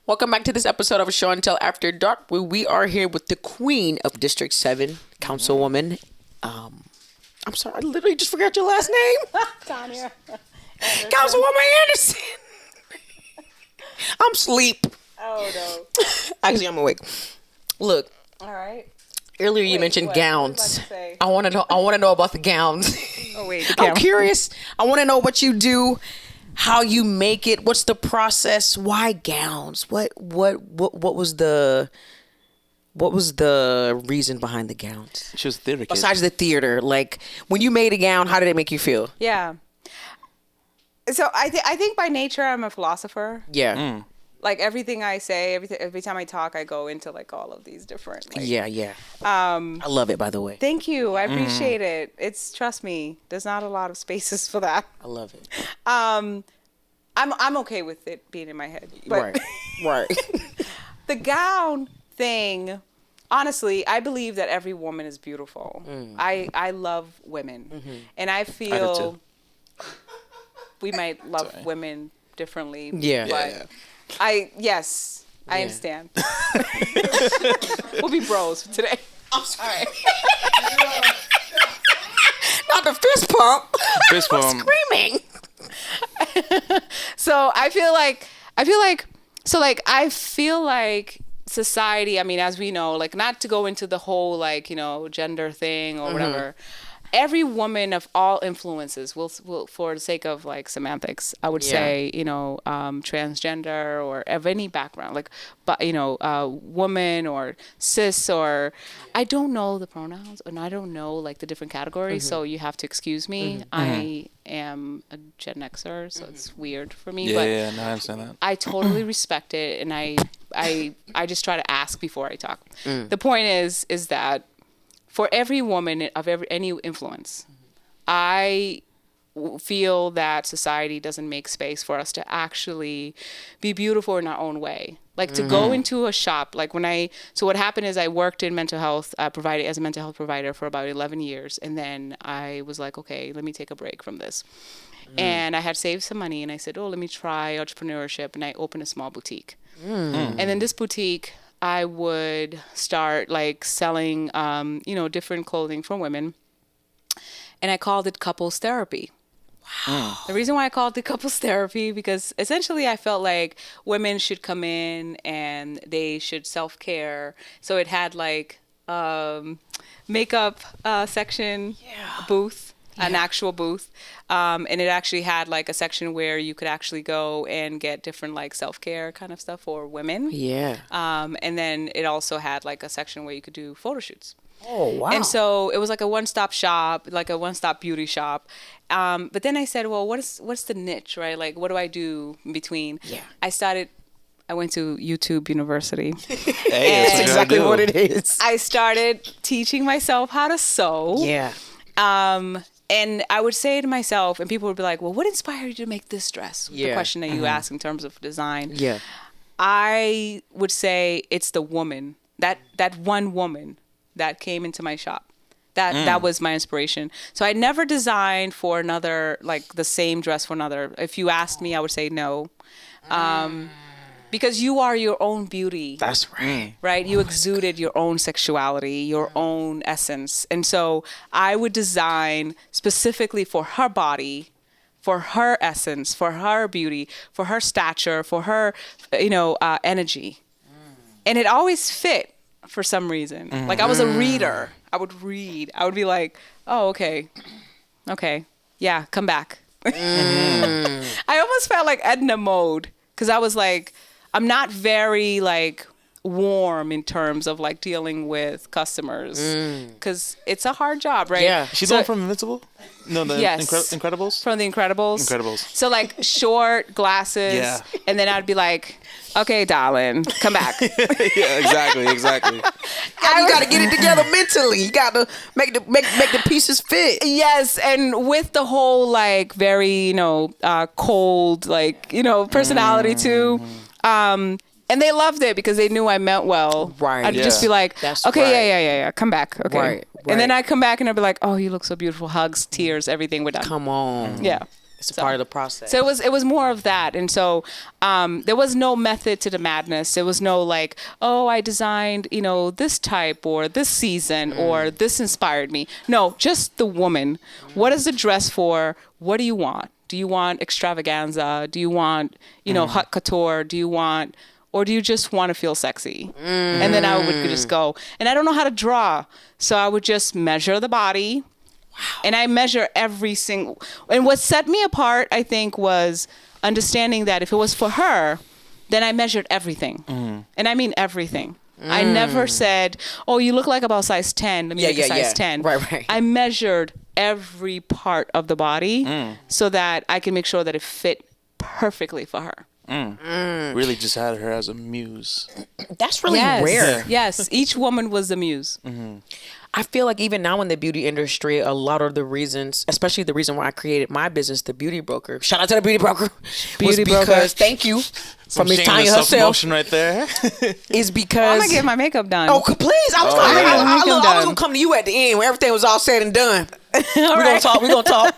Welcome back to this episode of Show and Tell After Dark, where we are here with the queen of District 7, Councilwoman. I'm sorry, I literally just forgot your last name. Tania. Councilwoman Anderson. I'm asleep. Oh, no. Actually, I'm awake. Look. All right. Earlier you mentioned gowns. I want to know about the gowns. Oh, wait. I'm curious. I want to know what you do, how you make it, what's the process, why gowns? What was the reason behind the gowns? She was a theater kid. Besides the theater, like when you made a gown, how did it make you feel? Yeah. So I think by nature I'm a philosopher. Yeah. Like everything I say, every time I talk, I go into like all of these different. Like, yeah. I love it, by the way. Thank you. I appreciate it. Trust me, there's not a lot of spaces for that. I love it. I'm okay with it being in my head. But Right. the gown thing, honestly, I believe that every woman is beautiful. I love women, and I feel we might love women differently. Yeah. But I understand. We'll be bros today. I'm sorry. Not the fist pump. Fist pump. Screaming. So I feel like society, I mean, as we know, like not to go into the whole like, gender thing or whatever. Every woman of all influences will for the sake of like semantics, I would say, transgender or of any background, like, but woman or cis, or I don't know the pronouns and I don't know like the different categories. So you have to excuse me. I am a Gen Xer, so it's weird for me. No, I understand that. I totally respect it, and I just try to ask before I talk. The point is that for every woman of any influence, I feel that society doesn't make space for us to actually be beautiful in our own way. Like to go into a shop, like so what happened is I worked in mental health, provided as a mental health provider for about 11 years. And then I was like, okay, let me take a break from this. And I had saved some money and I said, let me try entrepreneurship. And I opened a small boutique. And then this boutique, I would start like selling, different clothing for women. And I called it couples therapy. Wow. The reason why I called it couples therapy, because essentially I felt like women should come in and they should self-care. So it had like makeup section, booth. An actual booth. And it actually had like a section where you could actually go and get different like self-care kind of stuff for women. Yeah. And then it also had like a section where you could do photo shoots. Oh, wow. And so it was like a one-stop shop, like a one-stop beauty shop. But then I said, well, what's the niche, right? Like, what do I do in between? Yeah. I went to YouTube University. Hey, that's exactly what it is. I started teaching myself how to sew. Yeah. And I would say to myself, and people would be like, well, what inspired you to make this dress? The question that you ask in terms of design. Yeah. I would say it's the woman, that one woman that came into my shop. That was my inspiration. So I never designed for another, like the same dress for another. If you asked me, I would say no. Because you are your own beauty. That's right. Right? You exuded your own sexuality, your own essence. And so I would design specifically for her body, for her essence, for her beauty, for her stature, for her, energy. And it always fit for some reason. Like I was a reader. I would read. I would be like, oh, okay. Yeah, come back. I almost felt like Edna Mode, because I was like, I'm not very like warm in terms of like dealing with customers, because it's a hard job, right? Yeah. She's on from Invincible? No, the Incredibles? From the Incredibles. So like short glasses, and then I'd be like, okay, darling, come back. Yeah, exactly. You got to get it together mentally. You got to make the pieces fit. Yes, and with the whole like very cold like personality too. And they loved it because they knew I meant well. Right. I'd just be like, yeah, come back. Okay. Right. And then I'd come back and I'd be like, oh, you look so beautiful. Hugs, tears, everything. We're done. Come on. Yeah. It's a part of the process. So it was more of that. And so there was no method to the madness. There was no like, oh, I designed, this type or this season or this inspired me. No, just the woman. What is the dress for? What do you want? Do you want extravaganza? Do you want, haute couture? Do you want, or do you just want to feel sexy? And then I would just go. And I don't know how to draw. So I would just measure the body. And I measure every single, and what set me apart, I think, was understanding that if it was for her, then I measured everything. And I mean everything. I never said, oh, you look like about size 10. Let me make a size 10. Right. I measured every part of the body so that I can make sure that it fit perfectly for her. Really just had her as a muse. That's really rare. Yes, each woman was a muse. I feel like even now in the beauty industry, a lot of the reasons, especially the reason why I created my business, The Beauty Broker, shout out to The Beauty Broker, thank you from Miss Tania herself. Right there. Is because I'm gonna get my makeup done. Oh, please! I was gonna come to you at the end when everything was all said and done. We're gonna talk.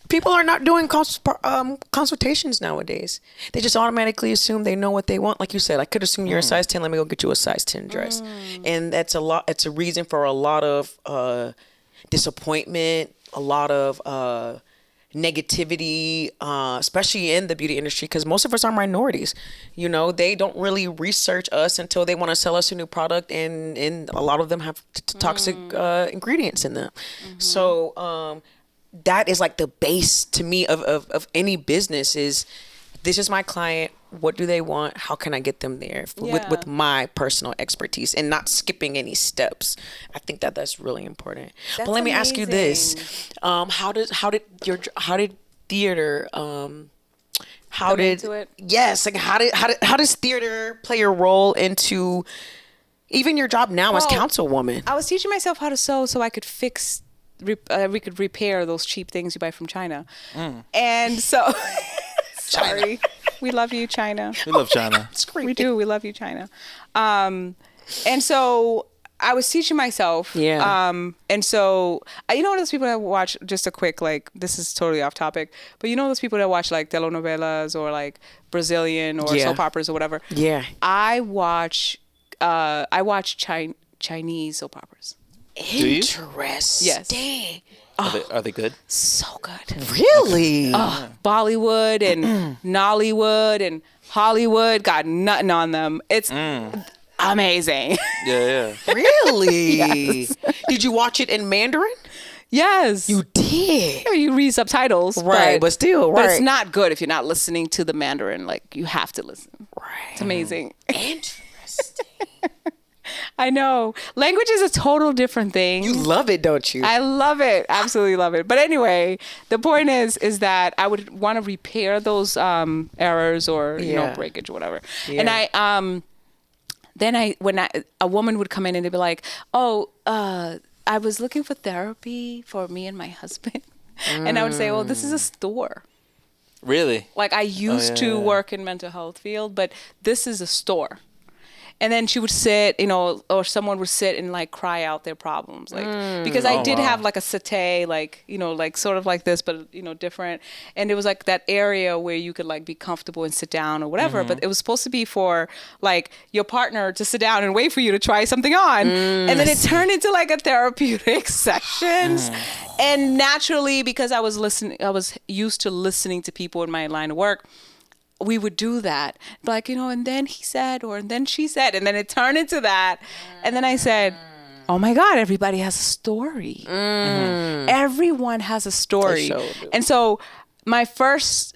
People are not doing consultations nowadays. They just automatically assume they know what they want. Like you said, I could assume you're a size 10. Let me go get you a size 10 dress. And that's a lot. It's a reason for a lot of disappointment, a lot of negativity, especially in the beauty industry, because most of us are minorities. They don't really research us until they want to sell us a new product, and a lot of them have toxic ingredients in them. So that is like the base to me of any business is, this is my client. What do they want? How can I get them there with my personal expertise and not skipping any steps? I think that's really important. But let me ask you this: how did theater? How does theater play a role into even your job now as councilwoman? I was teaching myself how to sew so I could we could repair those cheap things you buy from China. And so, sorry, we love you, China. We love China. We do. We love you, China. And so I was teaching myself. Yeah. And so, those people that watch, just a quick, like, this is totally off topic, but those people that watch like telenovelas or like Brazilian or soap operas or whatever. Yeah. I watch Chinese soap operas. Interesting. Yes. Are they good? So good. Really? Bollywood and Nollywood and Hollywood got nothing on them. It's amazing. Yeah. Really? Yes. Did you watch it in Mandarin? Yes. You did? You read subtitles. Right, but still, right. But it's not good if you're not listening to the Mandarin. Like, you have to listen. Right. It's amazing. Interesting. I know. Language is a total different thing. You love it, don't you? I love it. Absolutely love it. But anyway, the point is that I would want to repair those errors or breakage or whatever. Yeah. And when a woman would come in and they'd be like, "Oh, I was looking for therapy for me and my husband," and I would say, "Oh, this is a store." Really? Like, I used to work in mental health field, but this is a store. And then she would sit, or someone would sit and like cry out their problems, like because I did have like a settee, like like sort of like this, but different. And it was like that area where you could like be comfortable and sit down or whatever. But it was supposed to be for like your partner to sit down and wait for you to try something on. And then it turned into like a therapeutic sessions. And naturally, because I was used to listening to people in my line of work, we would do that, like, and then he said, and then she said, and then it turned into that. And then I said, oh my God, everybody has a story. Everyone has a story. And so my first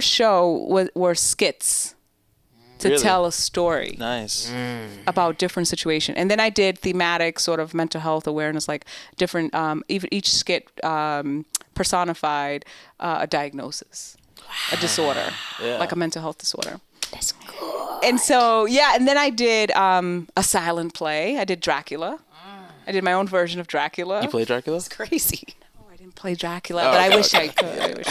show were skits to tell a story. Nice. About different situations. And then I did thematic sort of mental health awareness, like different, even each skit personified a diagnosis. A disorder, like a mental health disorder. That's good. And so, and then I did a silent play. I did Dracula. I did my own version of Dracula. You played Dracula? That's crazy. No, I didn't play Dracula, but I wish I could.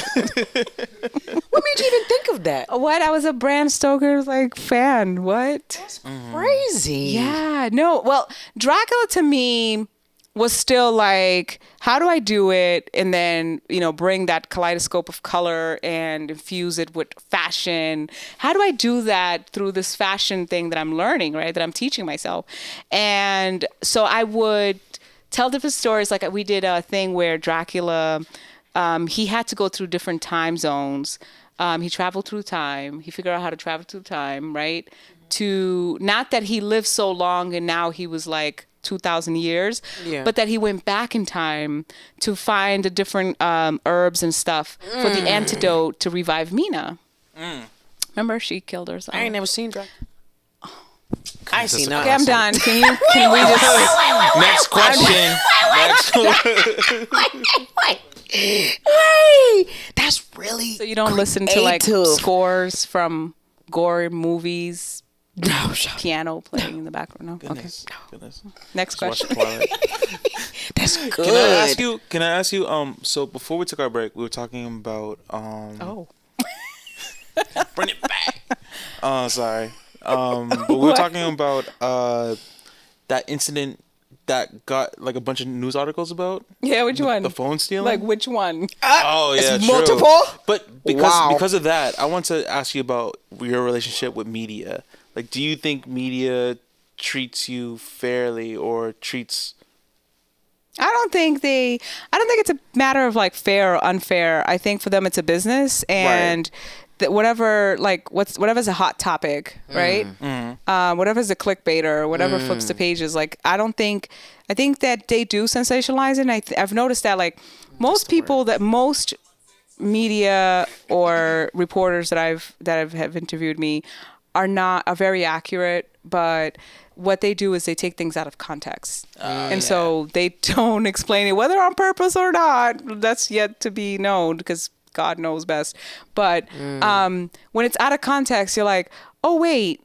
What made you even think of that? What? I was a Bram Stoker fan. What? That's crazy. Yeah. No. Well, Dracula to me, was still like, how do I do it? And then, bring that kaleidoscope of color and infuse it with fashion. How do I do that through this fashion thing that I'm learning, right? That I'm teaching myself. And so I would tell different stories. Like we did a thing where Dracula, he had to go through different time zones. He traveled through time. He figured out how to travel through time, right? To not that he lived so long and now he was like 2,000 years, but that he went back in time to find the different herbs and stuff for the antidote to revive Mina. Remember, she killed herself. I ain't never seen Dracula. I ain't seen that. Okay, I'm done. Can we just... Next question. Wait, that's really So you don't listen to like scores from gore movies? No, piano playing in the background. No, Goodness. Next question. That's good. Can I ask you? So before we took our break, we were talking about. Bring it back. Sorry. But we were talking about that incident that got like a bunch of news articles about. Yeah, which one? The phone stealing. Like which one? Oh yeah, it's true. multiple. But because of that, I want to ask you about your relationship with media. Like, do you think media treats you fairly or treats? I don't think it's a matter of like fair or unfair. I think for them it's a business, and that whatever's a hot topic, right? Whatever's a clickbaiter, whatever flips the pages. Like I think that they do sensationalize it. And I've noticed that like most media or reporters that have interviewed me are very accurate, but what they do is they take things out of context. So they don't explain it, whether on purpose or not. That's yet to be known because God knows best. But when it's out of context, you're like, oh, wait,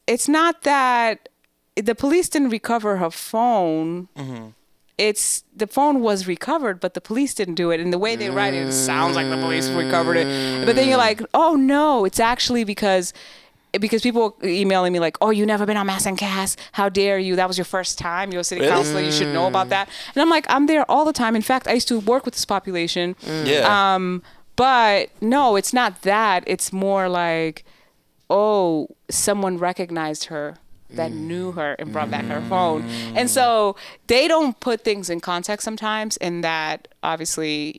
it's not that the police didn't recover her phone. It's the phone was recovered, but the police didn't do it. And the way they write it sounds like the police recovered it. But then you're like, oh, no, it's actually because people emailing me like, oh, you never been on Mass and Cast. How dare you? That was your first time. You're a city councilor. You should know about that. And I'm like, I'm there all the time. In fact, I used to work with this population. But no, it's not that. It's more like, oh, someone recognized her that knew her and brought back her phone. And so they don't put things in context sometimes, and that obviously,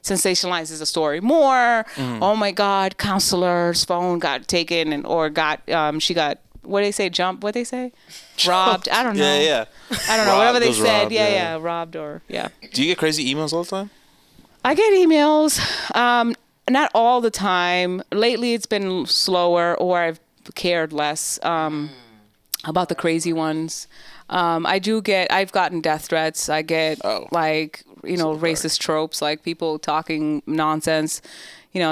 sensationalizes the story more. Oh my God, counselor's phone got taken or she got, what do they say? What they say? Robbed. I don't know. Yeah. I don't know. Whatever they said. Robbed, robbed or Do you get crazy emails all the time? I get emails. Not all the time. Lately it's been slower, or I've cared less about the crazy ones. I've gotten death threats. I get racist tropes, like people talking nonsense,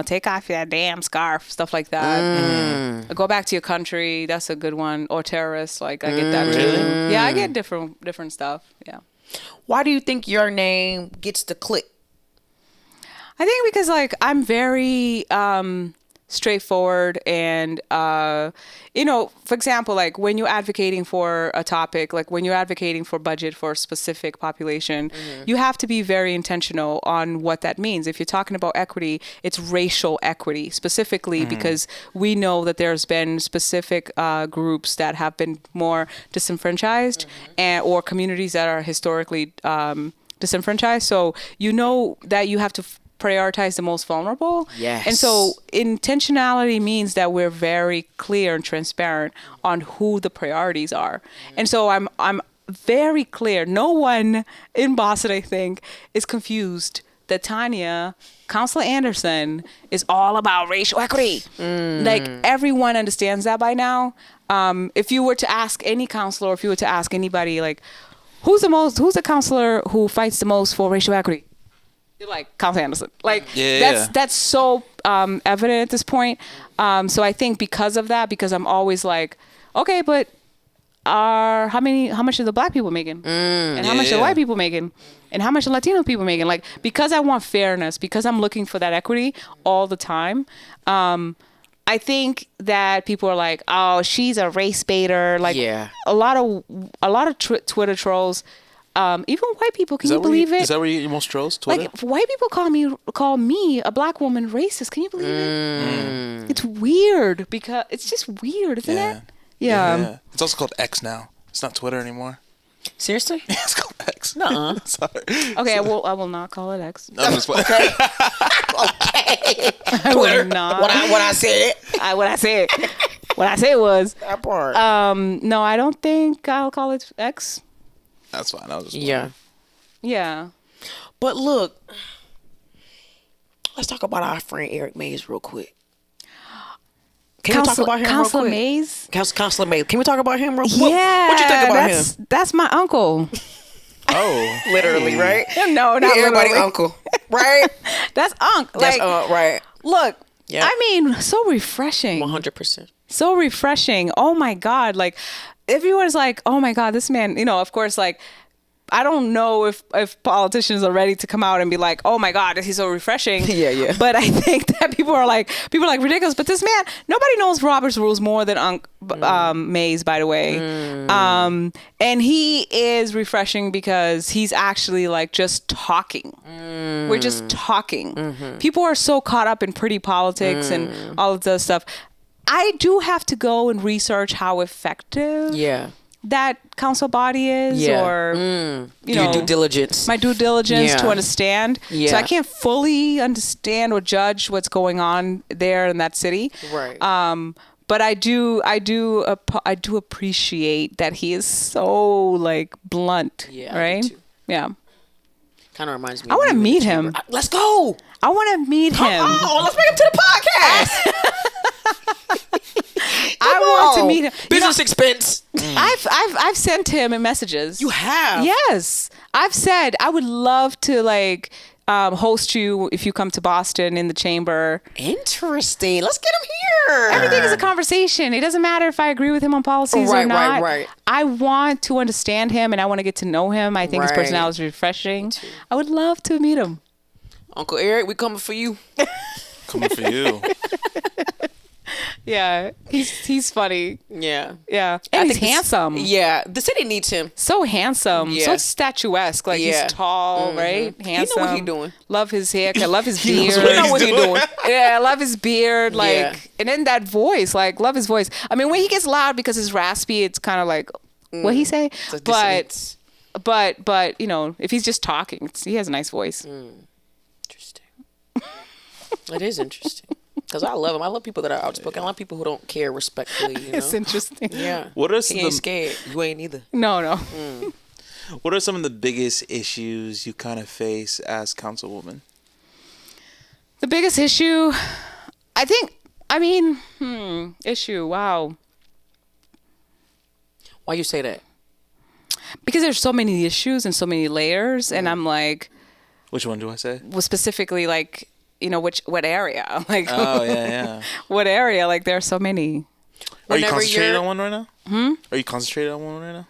take off that damn scarf, stuff like that. Go back to your country. That's a good one. Or terrorists. Like I get that too. Really? Yeah, I get different stuff. Yeah. Why do you think your name gets the click? I think because like I'm very straightforward, and for example, like when you're advocating for a topic, like when you're advocating for budget for a specific population, you have to be very intentional on what that means. If you're talking about equity, it's racial equity specifically, because we know that there's been specific groups that have been more disenfranchised, or communities that are historically disenfranchised. So that you have to prioritize the most vulnerable. Yes. And so intentionality means that we're very clear and transparent on who the priorities are. And so I'm very clear. No one in Boston, I think, is confused that Tania, Counselor Anderson, is all about racial equity. Like everyone understands that by now. If you were to ask any counselor, or if you were to ask anybody, like, who's the counselor who fights the most for racial equity? Like Counselor Anderson, like that's so evident at this point. So I think because of that, because I'm always like, okay, but how much are the black people making, and how much are white people making, and how much are Latino people making? Like, because I want fairness, because I'm looking for that equity all the time. I think that people are like, oh, she's a race baiter. Like a lot of Twitter trolls Even white people, can you believe it? Is that where you get your most trolls? Twitter? Like, white people call me, a black woman, racist. Can you believe it? It's weird because it's just weird, isn't it? Yeah. It's also called X now. It's not Twitter anymore. Seriously? It's called X. Nuh-uh. Sorry. Okay, I will not call it X. I'm just playing. Okay. I will not. What I said. What I said was That part. no, I don't think I'll call it X. That's fine. I was just Yeah. But look, let's talk about our friend Eric Mays real quick. Can we talk about him real quick? Mays? Counselor Mays. Can we talk about him real quick? Yeah. What you think about him? That's my uncle. Oh. Literally, right? No, not everybody literally. uncle, right? That's uncle. That's Like, right. look, Yeah. I mean, so refreshing. 100%. So refreshing. Oh my God. Like, everyone's like, oh my God, this man, of course, like, I don't know if politicians are ready to come out and be like, oh my God, he's so refreshing. Yeah. But I think that people are like ridiculous. But this man, nobody knows Robert's Rules more than Mays, by the way. And he is refreshing because he's actually like just talking. We're just talking. People are so caught up in pretty politics and all of this stuff. I do have to go and research how effective that council body is, or your due diligence. My due diligence to understand. Yeah. So I can't fully understand or judge what's going on there in that city. Right. But I do appreciate that he is so like blunt. Yeah, right. I do too. Yeah. Kind of reminds me. I want to meet him. Let's go. I want to meet him. Oh, let's bring him to the podcast. I want to meet him. Business expense. I've sent him messages. You have? Yes. I've said I would love to like host you if you come to Boston in the chamber. Interesting. Let's get him here. Everything is a conversation. It doesn't matter if I agree with him on policies or not. Right. I want to understand him and I want to get to know him. I think his personality is refreshing. I would love to meet him. Uncle Eric, we coming for you. Coming for you. Yeah, he's funny. Yeah. And he's handsome. The city needs him. So handsome. Yeah. So statuesque. Like he's tall, right? Handsome. He know what he doing. Love his haircut. Love his beard. He know what he doing. Yeah, I love his beard. Like, Yeah. and then that voice. Like, love his voice. I mean, when he gets loud because it's raspy, it's kind of like, what he say? It's a But if he's just talking, he has a nice voice. Interesting. It is interesting. Because I love him. I love people that are outspoken. I love people who don't care respectfully. It's interesting. Yeah. What are he ain't scared. You ain't either. No. What are some of the biggest issues you kind of face as councilwoman? The biggest issue, issue. Wow. Why you say that? Because there's so many issues and so many layers, and I'm like, which one do I say? well, specifically, like, what area? Like, Oh, yeah. what area? Like, there are so many. Are you concentrated on one right now? Are you concentrated on one right now?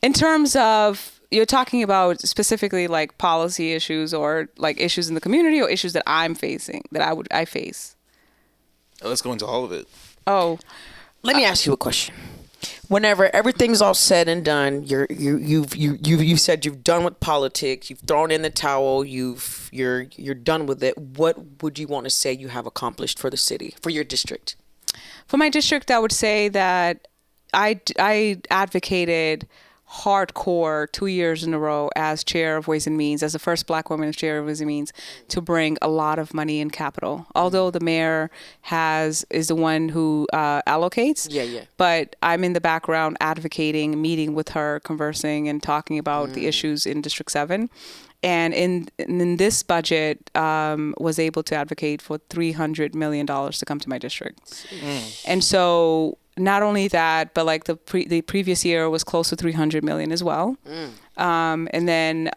In terms of, you're talking about specifically like policy issues or like issues in the community or issues that I'm facing, that I face? Let's go into all of it. Oh. Let me ask you a question. Whenever everything's all said and done, you've said you've done with politics, you've thrown in the towel, you're done with it. What would you want to say you have accomplished for the city, for your district? For my district, I would say that I advocated hardcore 2 years in a row as chair of Ways and Means, as the first Black woman as chair of Ways and Means, to bring a lot of money in capital. Although the mayor is the one who allocates. Yeah. But I'm in the background advocating, meeting with her, conversing and talking about the issues in District 7. And in this budget, was able to advocate for $300 million to come to my district. And so not only that, but like the previous year was close to 300 million as well. And then,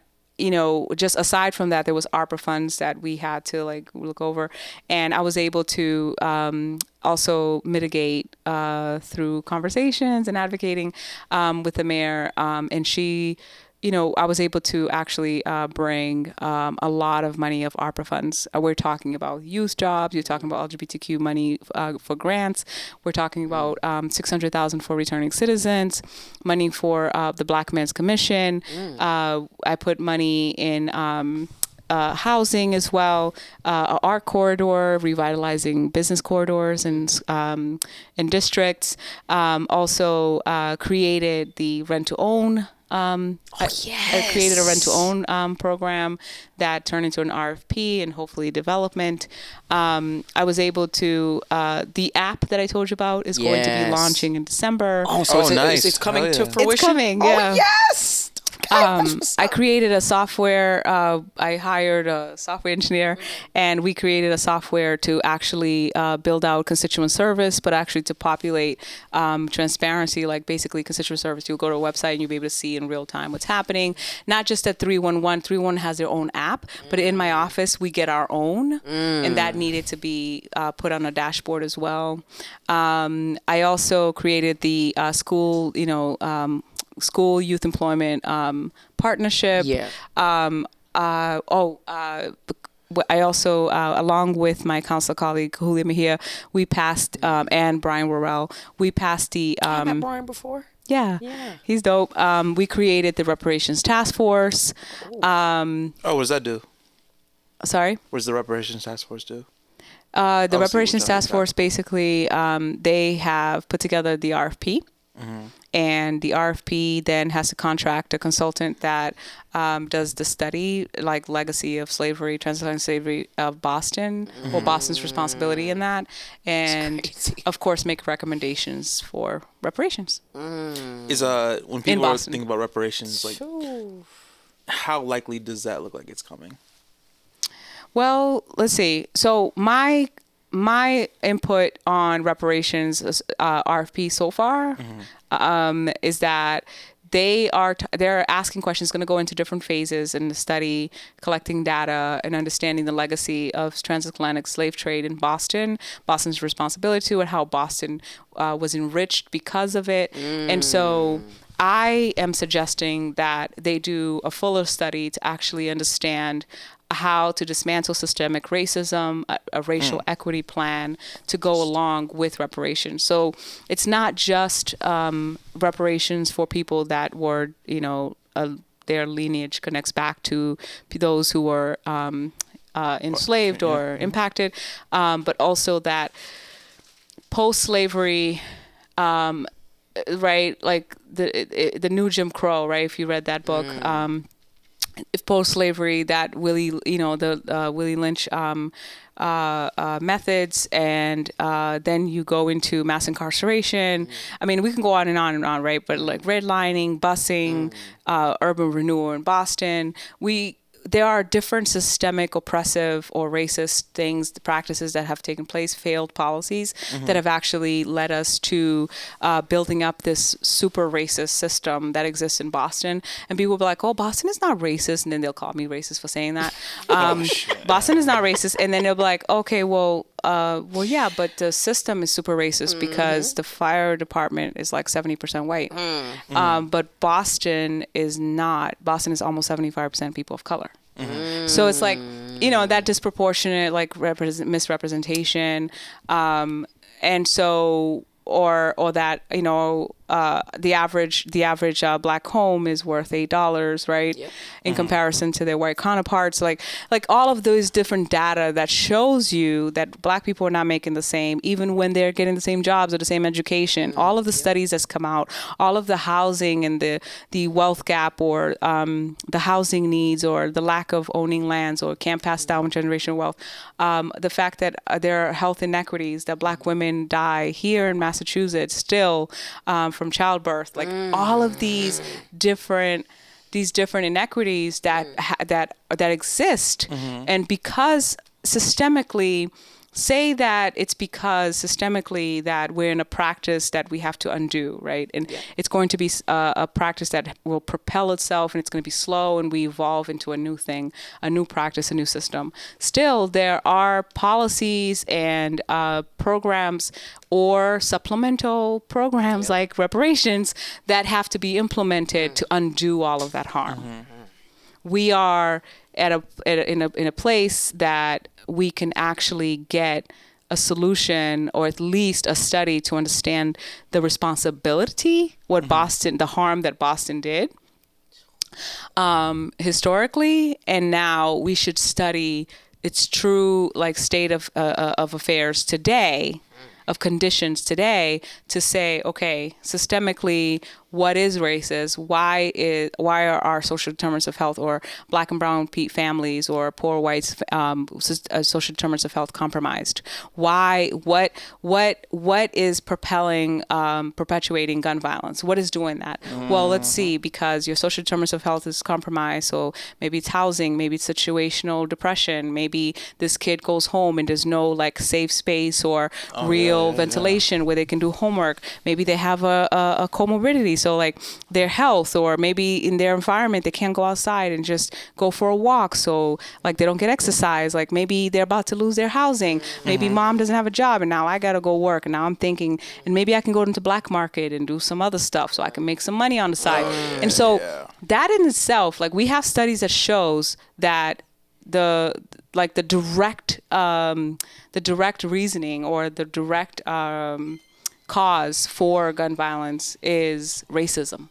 just aside from that, there was ARPA funds that we had to like look over. And I was able to also mitigate through conversations and advocating with the mayor. And she I was able to actually bring a lot of money of ARPA funds. We're talking about youth jobs. You're talking about LGBTQ money for grants. We're talking about $600,000 for returning citizens, money for the Black Men's Commission. I put money in housing as well, art corridor, revitalizing business corridors and districts. Also created the rent-to-own. I created a rent-to-own program that turned into an RFP and hopefully development. I was able to, the app that I told you about is going to be launching in December. Oh, so nice. it's coming to fruition? It's coming, yeah. Oh, yes! I created a software. I hired a software engineer, and we created a software to actually build out constituent service, but actually to populate transparency, like basically constituent service. You'll go to a website and you'll be able to see in real time what's happening. Not just at 311. 311 has their own app, but in my office we get our own, and that needed to be put on a dashboard as well. I also created the school, school youth employment partnership. Yeah. I also, along with my council colleague Julia Mejia, we passed, and Brian Worrell, we passed the. I met Brian before. Yeah, he's dope. We created the reparations task force. What does that do? Sorry? What does the reparations task force do? The reparations task force, basically, they have put together the RFP. And the RFP then has to contract a consultant that does the study, like legacy of slavery, transatlantic slavery of Boston, or Boston's responsibility in that, and of course make recommendations for reparations. Is when people are thinking about reparations, like how likely does that look like it's coming? Well, let's see. So my input on reparations RFP so far is that they're asking questions, going to go into different phases in the study, collecting data and understanding the legacy of transatlantic slave trade in Boston, Boston's responsibility to it, how Boston was enriched because of it. And so I am suggesting that they do a fuller study to actually understand how to dismantle systemic racism, a racial equity plan to go along with reparations. So it's not just reparations for people that were, their lineage connects back to those who were enslaved or impacted, but also that post-slavery, right, like the new Jim Crow, right, if you read that book, if post-slavery, that Willie Lynch methods, and then you go into mass incarceration. I mean, we can go on and on and on, right? But like redlining, busing, urban renewal in Boston, there are different systemic, oppressive, or racist things, the practices that have taken place, failed policies that have actually led us to building up this super racist system that exists in Boston. And people will be like, "Oh, Boston is not racist," and then they'll call me racist for saying that. Boston is not racist, and then they'll be like, "Okay, well, yeah, but the system is super racist because the fire department is like 70% white. But Boston is not. Boston is almost 75% people of color. So it's like, that disproportionate, like misrepresentation. And so, or that, the average black home is worth $8, right? Yep. In comparison to their white counterparts, like all of those different data that shows you that black people are not making the same, even when they're getting the same jobs or the same education. All of the studies that's come out, all of the housing and the wealth gap, or the housing needs, or the lack of owning lands, or can't pass down generational wealth. The fact that there are health inequities, that black women die here in Massachusetts still from childbirth, like all of these different inequities that exist, and because systemically say that it's because systemically that we're in a practice that we have to undo, right? And it's going to be a practice that will propel itself, and it's going to be slow, and we evolve into a new thing, a new practice, a new system. Still, there are policies and programs or supplemental programs like reparations that have to be implemented to undo all of that harm. We are in a place that we can actually get a solution, or at least a study to understand the responsibility, what Boston, the harm that Boston did historically, and now we should study its true state of affairs today, of conditions today, to say, okay, systemically, what is racist? Why are our social determinants of health, or Black and brown families, or poor whites social determinants of health compromised? Why? What is perpetuating gun violence? What is doing that? Well, let's see, because your social determinants of health is compromised. So maybe it's housing, maybe it's situational depression, maybe this kid goes home and there's no safe space or real ventilation where they can do homework. Maybe they have a comorbidity. So their health, or maybe in their environment, they can't go outside and just go for a walk. So they don't get exercise. Maybe they're about to lose their housing. Maybe mom doesn't have a job and now I got to go work. And now I'm thinking, and maybe I can go into black market and do some other stuff so I can make some money on the side. And so that in itself, we have studies that shows that the direct reasoning, or the direct cause for gun violence is racism.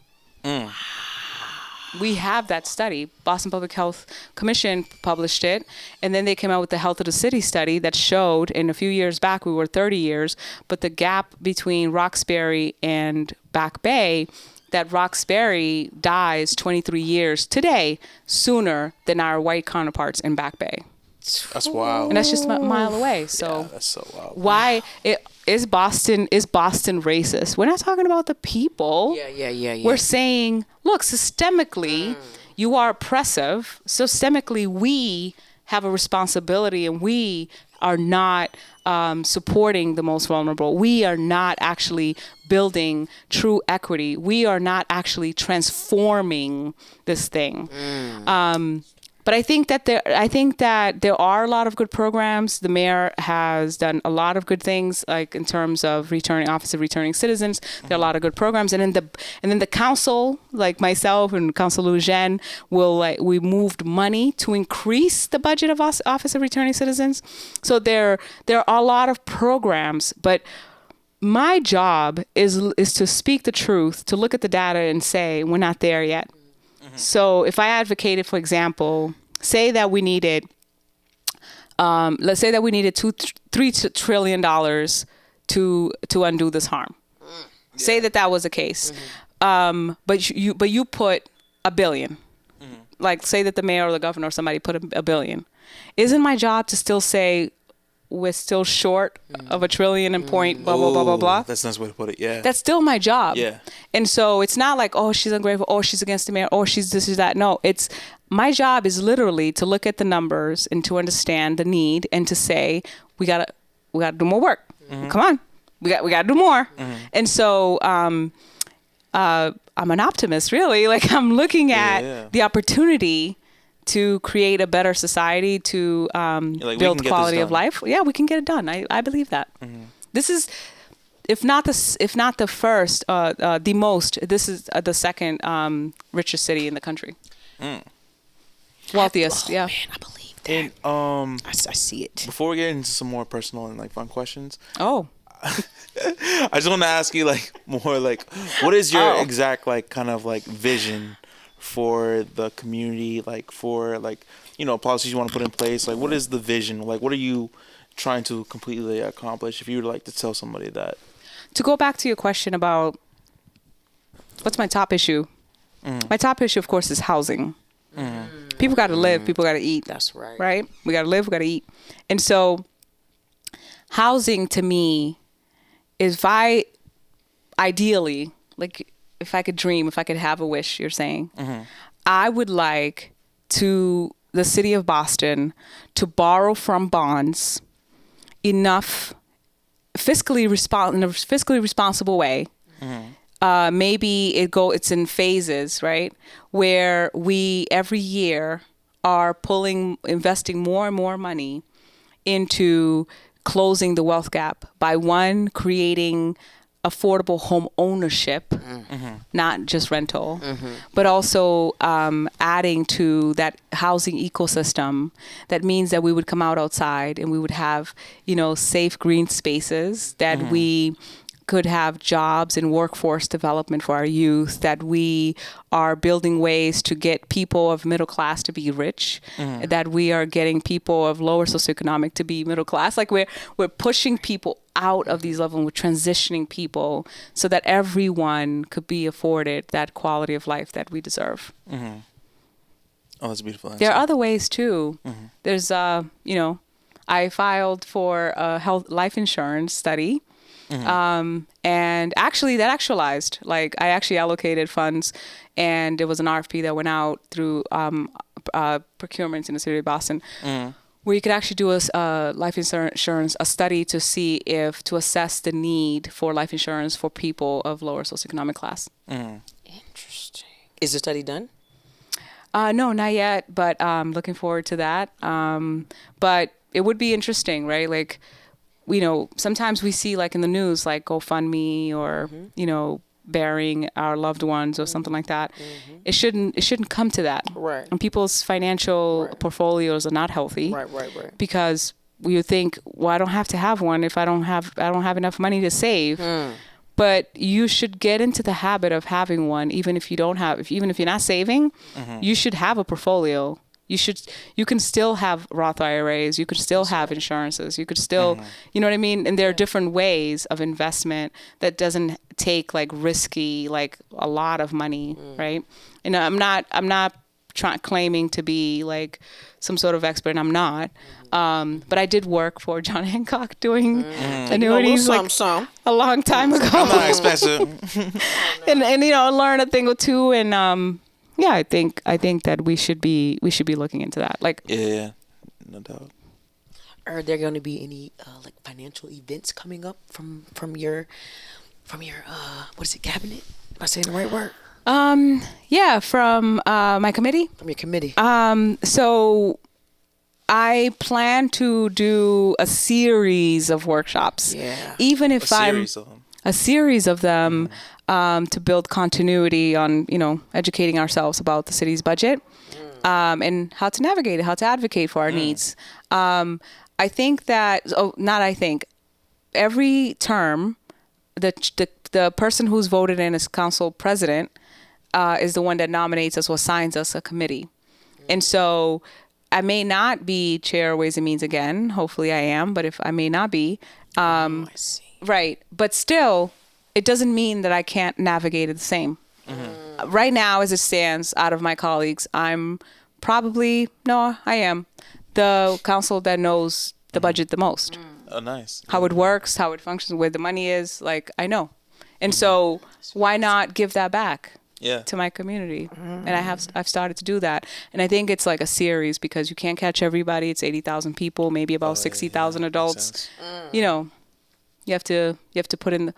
We have that study. Boston Public Health Commission published it, and then they came out with the Health of the City study that showed, in a few years back, we were 30 years, but the gap between Roxbury and Back Bay, that Roxbury dies 23 years today sooner than our white counterparts in Back Bay. That's wild. And that's just a mile away. So that's so wild. Why is Boston racist? We're not talking about the people. Yeah. We're saying, look, systemically, you are oppressive. Systemically, we have a responsibility, and we are not supporting the most vulnerable. We are not actually building true equity. We are not actually transforming this thing. But I think that there are a lot of good programs. The mayor has done a lot of good things, in terms of Office of Returning Citizens. There are a lot of good programs, and then the council, myself and Council Lujan, we moved money to increase the budget of Office of Returning Citizens. So there are a lot of programs, but my job is to speak the truth, to look at the data and say we're not there yet. So if I advocated, for example, say that we needed, let's say that we needed $3 trillion to undo this harm. Say that was the case, but you put $1 billion. Say that the mayor or the governor or somebody put $1 billion. Isn't my job to still say we're still short of $1 trillion and point blah blah blah blah blah? That's a nice way to put it. Yeah, that's still my job. Yeah, and so it's not oh, she's ungrateful, oh, she's against the mayor, oh, she's this, she's that. No, it's my job is literally to look at the numbers and to understand the need, and to say we gotta do more work. Come on, we gotta do more. And so I'm an optimist, really. I'm looking at the opportunity to create a better society, to build quality of life. Yeah, we can get it done. I believe that. This is, if not the first, the most. This is the second richest city in the country. Wealthiest. Man, I believe that. And I see it. Before we get into some more personal and fun questions. Oh. I just want to ask you more what is your exact vision for the community, for policies you want to put in place? What is the vision? What are you trying to completely accomplish, if you would to tell somebody that? To go back to your question about what's my top issue, my top issue, of course, is housing. People got to live, people got to eat. That's right. Right? We got to live, we got to eat. And so housing, to me, is ideally, if I could dream, if I could have a wish, you're saying, I would like the city of Boston to borrow from bonds enough in a fiscally responsible way. Maybe it's in phases, right? Where we every year are investing more and more money into closing the wealth gap by creating affordable home ownership, not just rental, but also adding to that housing ecosystem. That means that we would come out outside and we would have, safe green spaces, that we could have jobs and workforce development for our youth, that we are building ways to get people of middle class to be rich, that we are getting people of lower socioeconomic to be middle class. Like we're pushing people out of these levels, and we're transitioning people so that everyone could be afforded that quality of life that we deserve. Oh, that's a beautiful answer. There are other ways too. There's, I filed for a life insurance study. And actually that actualized. Like I actually allocated funds, and there was an RFP that went out through procurements in the city of Boston, where you could actually do a life insurance, a study to assess the need for life insurance for people of lower socioeconomic class. Interesting. Is the study done? No, not yet, but looking forward to that. But it would be interesting, right? Like, sometimes we see like in the news, like GoFundMe or, burying our loved ones or something like that. It shouldn't come to that. Right. And people's financial portfolios are not healthy. Right. Because we would think, well, I don't have to have one if I don't have enough money to save. But you should get into the habit of having one, even if you're not saving, you should have a portfolio. You can still have Roth IRAs. You could still have insurances. You could still, you know what I mean? And there are different ways of investment that doesn't take like risky, like a lot of money, right? And I'm not claiming to be like some sort of expert, and I'm not. But I did work for John Hancock doing annuities a long time ago. I'm not expensive. and learn a thing or two, and yeah, I think that we should be looking into that. Like, yeah, no doubt. Are there going to be any like financial events coming up from your what is it, cabinet? Am I saying the right word? Yeah, from my committee. From your committee. So I plan to do a series of workshops. Yeah. Even if a series of them. To build continuity on, educating ourselves about the city's budget, and how to navigate it, how to advocate for our needs. I think that, every term, the person who's voted in as council president is the one that nominates us or assigns us a committee. And so I may not be chair of Ways and Means again. Hopefully I am, but if I may not be. I see. Right. But still, it doesn't mean that I can't navigate it the same. Right now, as it stands, out of my colleagues, I am the council that knows the budget the most. Oh, nice. How it works, how it functions, where the money is, like, I know. And so why not give that back to my community? And I've started to do that. And I think it's like a series, because you can't catch everybody. It's 80,000 people, maybe about 60,000 adults. You have to put in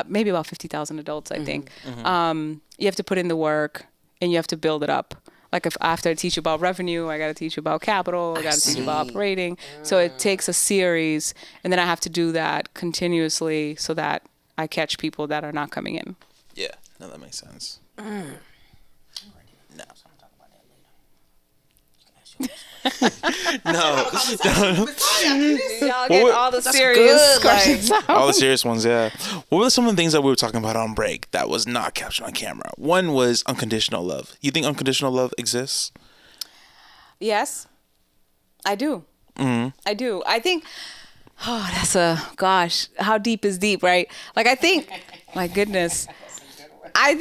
maybe about 50,000 adults, I think. You have to put in the work, and you have to build it up. Like after I teach you about revenue, I got to teach you about capital, I got to teach you about operating. So it takes a series, and then I have to do that continuously so that I catch people that are not coming in. Yeah, no, that makes sense. No. Y'all get all the serious questions out. All the serious ones, yeah. What were some of the things that we were talking about on break that was not captured on camera? One was unconditional love. You think unconditional love exists? Yes, I do. I do. I think, how deep is deep, right? Like, I think, my goodness, I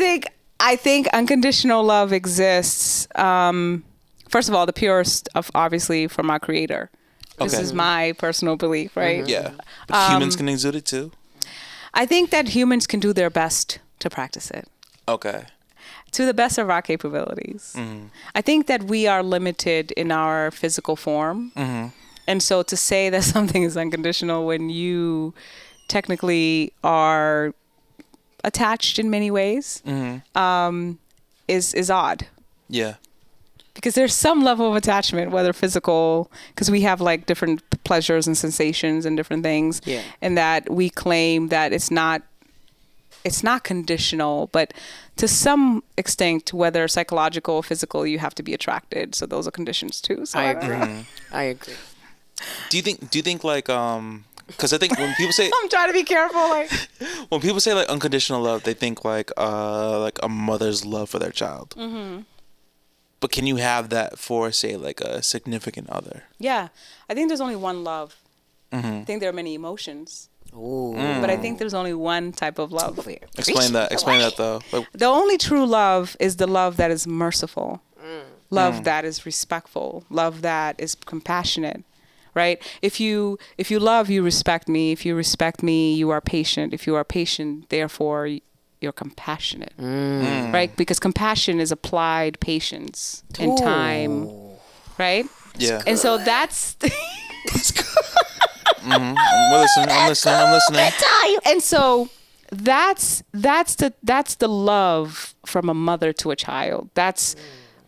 think unconditional love exists. First of all, the purest of, obviously, from our Creator. This is my personal belief, right? Yeah. But humans can exude it too? I think that humans can do their best to practice it. Okay. To the best of our capabilities. I think that we are limited in our physical form. And so to say that something is unconditional when you technically are attached in many ways is odd. Yeah. Because there's some level of attachment, whether physical, because we have like different pleasures and sensations and different things, and that we claim that it's not conditional, but to some extent, whether psychological or physical, you have to be attracted. So those are conditions too. So I agree. I agree. Do you think like because I think when people say I'm trying to be careful, like when people say like unconditional love, they think like a mother's love for their child. Mm-hmm. But can you have that for say like a significant other? Yeah, I think there's only one love. Mm-hmm. I think there are many emotions. Ooh. But I think there's only one type of love. Explain that though. Like, The only true love is the love that is merciful, love that is respectful, love that is compassionate, right? If you love, you respect me. If you respect me, you are patient. If you are patient, therefore you're compassionate, right? Because compassion is applied patience and time, right? yeah. And so that's... I'm listening. And so that's the love from a mother to a child. That's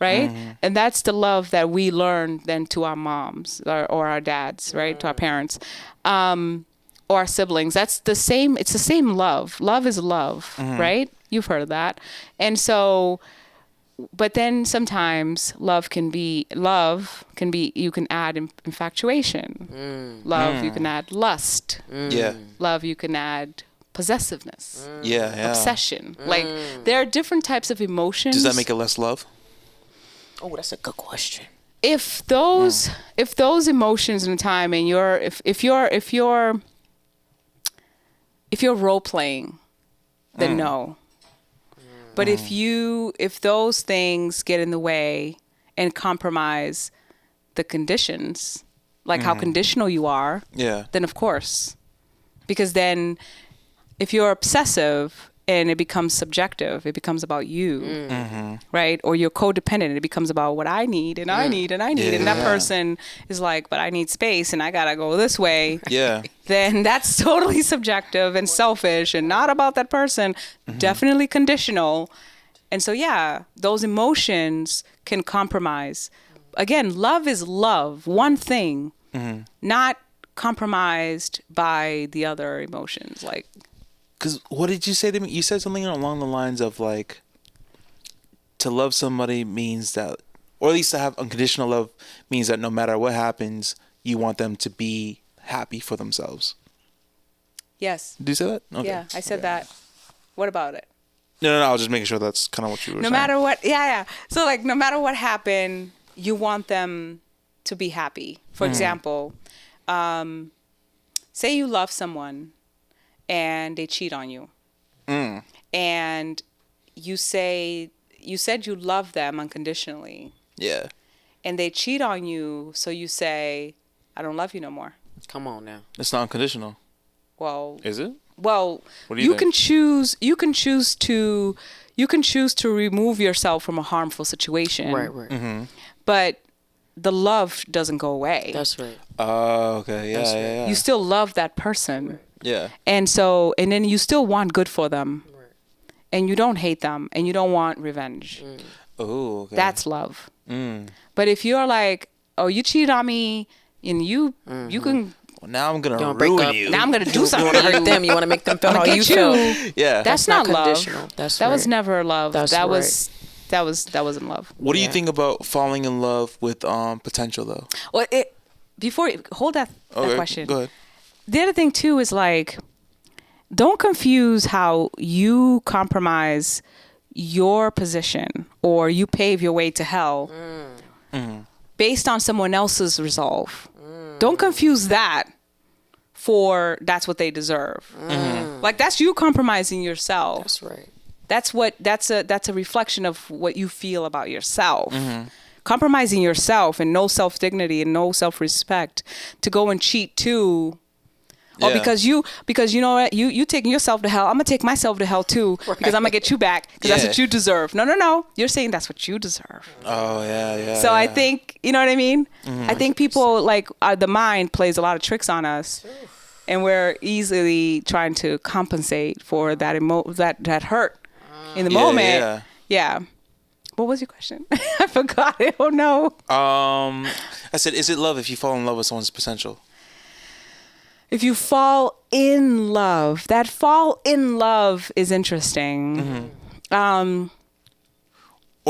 right. And that's the love that we learn then to our moms or our dads, right? To our parents, or our siblings. It's the same love. Love is love, right? You've heard of that. And so, but then sometimes love can be, you can add infatuation. Love, you can add lust. Yeah. Love, you can add possessiveness. Yeah. Obsession. Like, there are different types of emotions. Does that make it less love? Oh, that's a good question. If those emotions in time and if you're role playing, then no. But if those things get in the way and compromise the conditions, like how conditional you are, then of course. Because then if you're obsessive and it becomes subjective, it becomes about you, right? Or you're codependent, it becomes about what I need and I need and I need. And that person is like, but I need space and I gotta go this way. Yeah. Then that's totally subjective and selfish and not about that person, definitely conditional. And so, yeah, those emotions can compromise. Again, love is love, one thing, not compromised by the other emotions. Like, because what did you say to me? You said something along the lines of like, to love somebody means that, or at least to have unconditional love means that no matter what happens, you want them to be happy for themselves. yes. Did you say that? Okay. Yeah, I said that. What about it? No, I was just making sure that's kind of what you were saying. No matter what, So like, no matter what happened, you want them to be happy. For example, say you love someone and they cheat on you. And you said you love them unconditionally. Yeah. And they cheat on you, so you say, I don't love you no more. Come on now. It's not unconditional. Well, Is it? Well, What do you think? You can choose to remove yourself from a harmful situation. Right. But the love doesn't go away. That's right. Oh, okay. Yeah. You still love that person. Yeah. And then you still want good for them. Right. And you don't hate them and you don't want revenge. Oh, okay. That's love. But if you're like, oh, you cheated on me and you can... Well, now I'm gonna break ruin up. you. Now I'm going to do something. You want to hurt them. You want to make them feel how you feel. Yeah. That's not love. Conditional. That was never love. That's that right. wasn't love. What do you think about falling in love with potential though? Well, hold that question. Go ahead. The other thing too is like, don't confuse how you compromise your position or you pave your way to hell based on someone else's resolve. Don't confuse that for that's what they deserve. Like, that's you compromising yourself. That's right. That's a reflection of what you feel about yourself. Compromising yourself and no self-dignity and no self-respect to go and cheat too Or Yeah. because you know what, you taking yourself to hell, I'm gonna take myself to hell too, because I'm gonna get you back, because that's Yeah. what you deserve. No, you're saying that's what you deserve. Oh yeah. So I yeah. think, you know what I mean? I think people like the mind plays a lot of tricks on us, and we're easily trying to compensate for that that hurt in the moment. Yeah. What was your question? I forgot it. Oh no. I said, is it love if you fall in love with someone's potential? If you fall in love, that fall in love is interesting. Or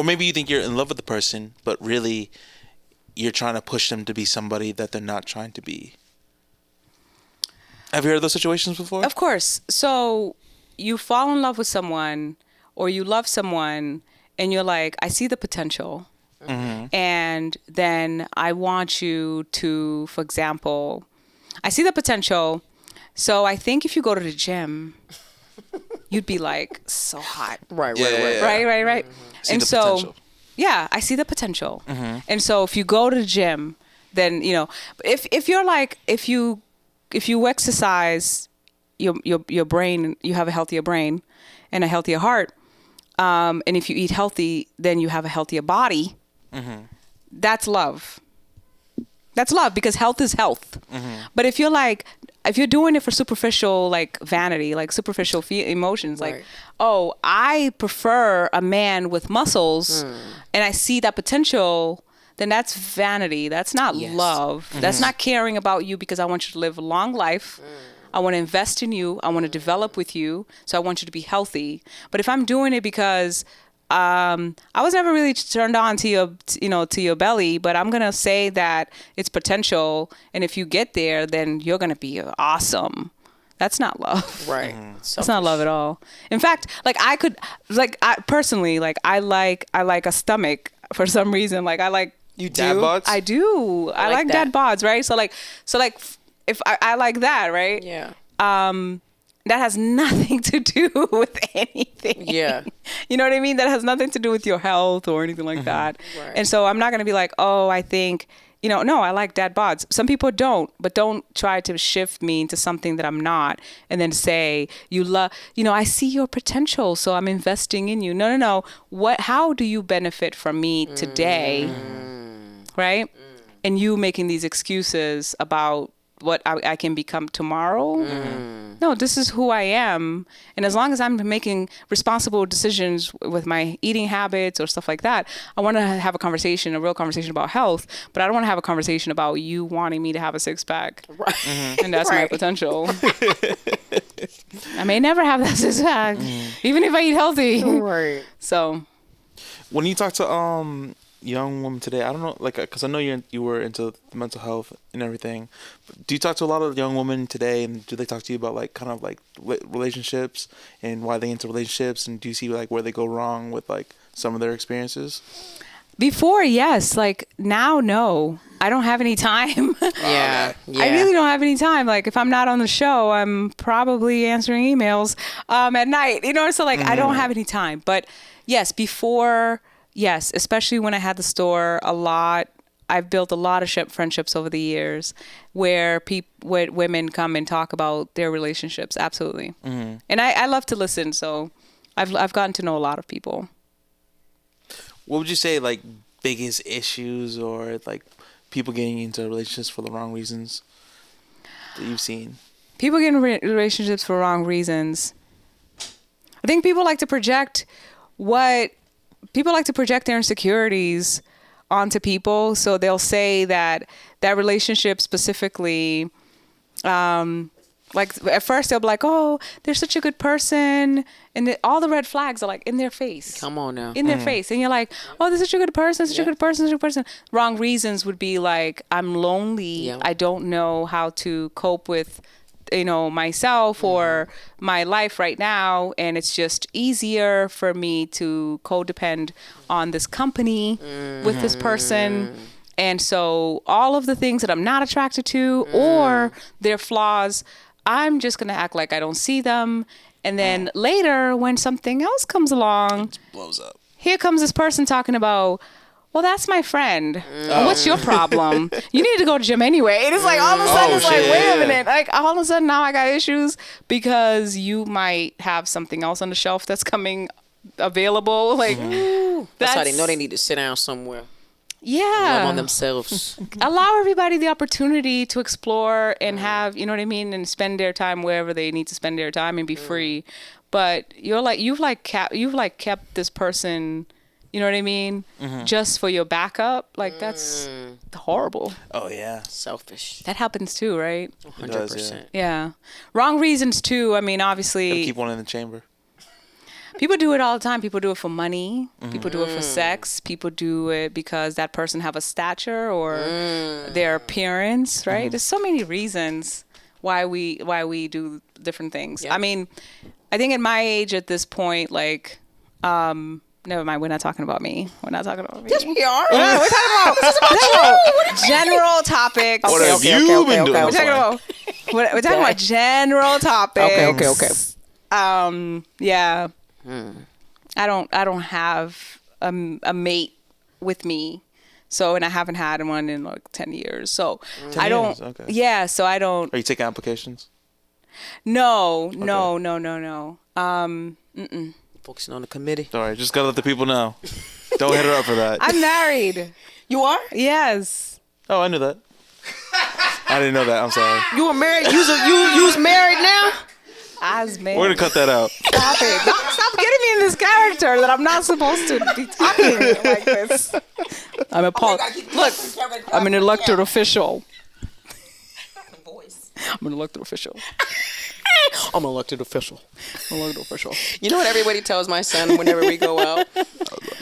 maybe you think you're in love with the person, but really you're trying to push them to be somebody that they're not trying to be. Have you heard of those situations before? Of course. So you fall in love with someone, or you love someone, and you're like, I see the potential. And then I want you to, for example, I see the potential. So I think if you go to the gym, you'd be like so hot. Right. Right. See And the so, potential. yeah, I see the potential. And so if you go to the gym, then, you know, if you're like, if you exercise your brain, you have a healthier brain and a healthier heart. And if you eat healthy, then you have a healthier body. That's love. That's love, because health is health. But if you're doing it for superficial, like vanity, like superficial emotions, like, oh, I prefer a man with muscles and I see that potential, then that's vanity. That's not love. That's not caring about you because I want you to live a long life. I want to invest in you. I want to develop with you. So I want you to be healthy. But if I'm doing it because I was never really turned on to your belly, but I'm going to say that it's potential. And if you get there, then you're going to be awesome. That's not love. Right. That's not love at all. In fact, like I personally, like I like a stomach for some reason. Like I like, You dad bods? I do. I like dad bods, right? So like if I like that, right? Yeah. That has nothing to do with anything. Yeah. You know what I mean? That has nothing to do with your health or anything like that. Right. And so I'm not going to be like, oh, I think, no, I like dad bods. Some people don't, but don't try to shift me into something that I'm not. And then say, I see your potential, so I'm investing in you. No. How do you benefit from me today? Right? And you making these excuses about what I can become tomorrow. No, this is who I am. And as long as I'm making responsible decisions with my eating habits or stuff like that, I want to have a real conversation about health, but I don't want to have a conversation about you wanting me to have a six pack. Right. And that's my potential. I may never have that six pack, even if I eat healthy. Right. So When you talk to young women today, I don't know, like, because I know you were into mental health and everything. But do you talk to a lot of young women today, and do they talk to you about like kind of like relationships and why they into relationships, and do you see like where they go wrong with like some of their experiences? before, yes. Like now, no. I don't have any time. Yeah. I really don't have any time. Like if I'm not on the show, I'm probably answering emails at night. So like I don't have any time. But yes, before, yes, especially when I had the store, I've built a lot of friendships over the years where women come and talk about their relationships. Absolutely. And I love to listen. So I've gotten to know a lot of people. What would you say like biggest issues or like people getting into relationships for the wrong reasons that you've seen? People get in relationships for wrong reasons. I think people like to project their insecurities onto people. So they'll say that relationship specifically, like at first they'll be like, oh, they're such a good person. And all the red flags are like in their face. Come on now. In their face. And you're like, oh, they're such a good person, such a good person, such a good person. Wrong reasons would be like, I'm lonely. Yeah. I don't know how to cope with, myself or my life right now. And it's just easier for me to codepend on this company with this person. And so all of the things that I'm not attracted to or their flaws, I'm just going to act like I don't see them. And then later when something else comes along, It blows up. here comes this person talking about, well, that's my friend. What's your problem? You need to go to gym anyway. And it's like all of a sudden it's like, wait a minute. Like all of a sudden now I got issues because you might have something else on the shelf that's coming available. Like That's how they know they need to sit down somewhere. Yeah. Love on themselves. Allow everybody the opportunity to explore and have, you know what I mean, and spend their time wherever they need to spend their time and be free. But you've kept this person, you know what I mean, just for your backup. Like that's horrible. Oh yeah. Selfish. That happens too, right? 100%. Yeah. Wrong reasons too. I mean, obviously Keep one in the chamber. people do it all the time. People do it for money. People do it for sex. People do it because that person have a stature or their appearance, right? There's so many reasons why we do different things. Yeah. I mean, I think at my age at this point, like, never mind. We're not talking about me. We're not talking about me. Yes, we are. Yeah, we're talking about general topics. What have you been doing? We're talking about general topics. Okay. Yeah. I don't have a mate with me. So, and I haven't had one in like 10 years. So 10 I don't, years, okay. yeah. So I don't, Are you taking applications? no. Focusing on the committee. All right, just gotta let the people know. Don't hit her up for that. I'm married. You are? Yes. Oh, I knew that. I didn't know that. I'm sorry. You were married? You was married now? I was married. We're gonna cut that out. Stop it. Stop getting me in this character that I'm not supposed to be talking like this. I'm I'm an elected official. I'm an elected official. I'm an elected official. Elected official. You know what everybody tells my son whenever we go out?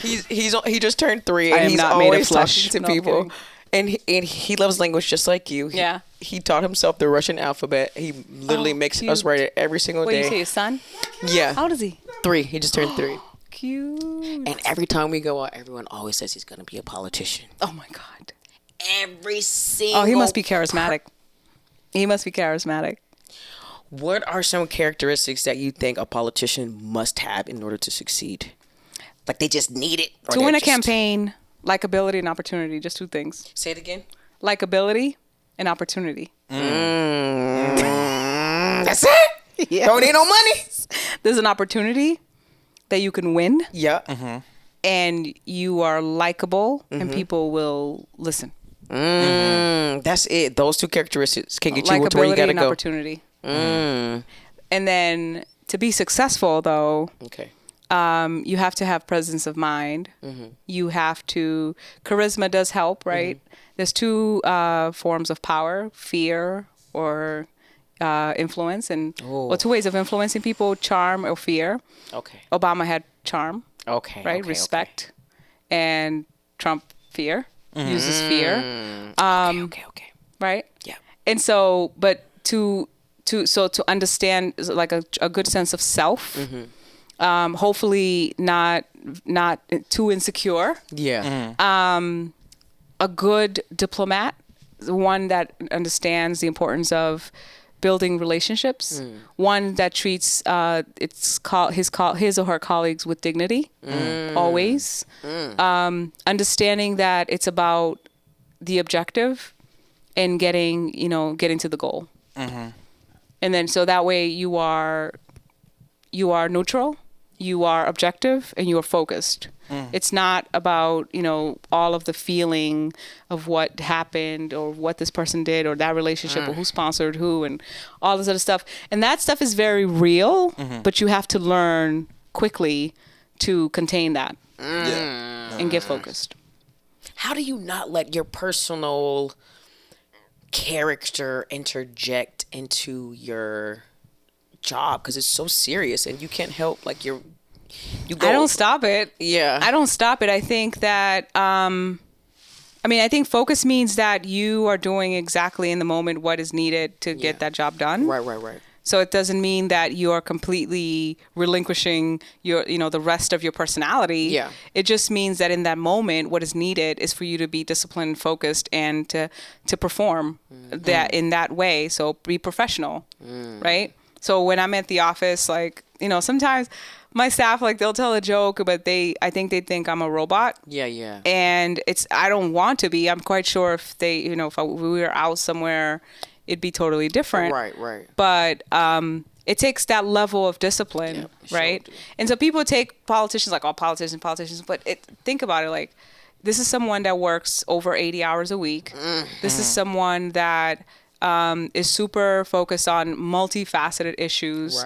He just turned 3 I and am he's not made of always flesh. talking to No, I'm people. kidding. And he loves language just like you. Yeah. He taught himself the Russian alphabet. He literally makes cute. us write it every single What do day. you say, his son? Yeah. How old is he? 3. He just turned 3. Cute. And every time we go out, everyone always says he's going to be a politician. Oh my God. Every single. Oh, he must be charismatic. He must be charismatic. What are some characteristics that you think a politician must have in order to succeed? Like they just need it. To win a campaign, likability and opportunity. Just 2 things. Say it again. Likability and opportunity. That's it? Yeah. Don't need no money. There's an opportunity that you can win Yeah. and you are likable and people will listen. That's it. Those 2 characteristics can get you to where you Likability gotta and go. opportunity. And then to be successful though, Okay. you have to have presence of mind. You have to, charisma does help, right? There's 2 forms of power, fear or influence. And well, 2 ways of influencing people, charm or fear. Okay. Obama had charm, Okay. right? Okay, Respect. And Trump fear, uses fear, Okay. right? Yeah. And so, but to understand like a good sense of self, hopefully not too insecure, Yeah. a good diplomat, one that understands the importance of building relationships, one that treats his or her colleagues with dignity, always, understanding that it's about the objective and getting to the goal. And then so that way you are neutral, you are objective, and you are focused. It's not about, all of the feeling of what happened or what this person did or that relationship or who sponsored who and all this other stuff. And that stuff is very real, but you have to learn quickly to contain that and get focused. How do you not let your personal character interject into your job? Because it's so serious and you can't help you go. I don't stop it. Yeah. I don't stop it. I think that, I think focus means that you are doing exactly in the moment what is needed to get that job done. Right. So it doesn't mean that you are completely relinquishing your, the rest of your personality. Yeah. It just means that in that moment, what is needed is for you to be disciplined, focused, and to perform that in that way. So be professional, right? So when I'm at the office, sometimes my staff, like, they'll tell a joke, but I think they think I'm a robot. Yeah. And I don't want to be. I'm quite sure if we were out somewhere, it'd be totally different. Right. But it takes that level of discipline, right? Sure. And so people take politicians like, oh, politicians. But think about it, like, this is someone that works over 80 hours a week. Mm-hmm. This is someone that is super focused on multifaceted issues,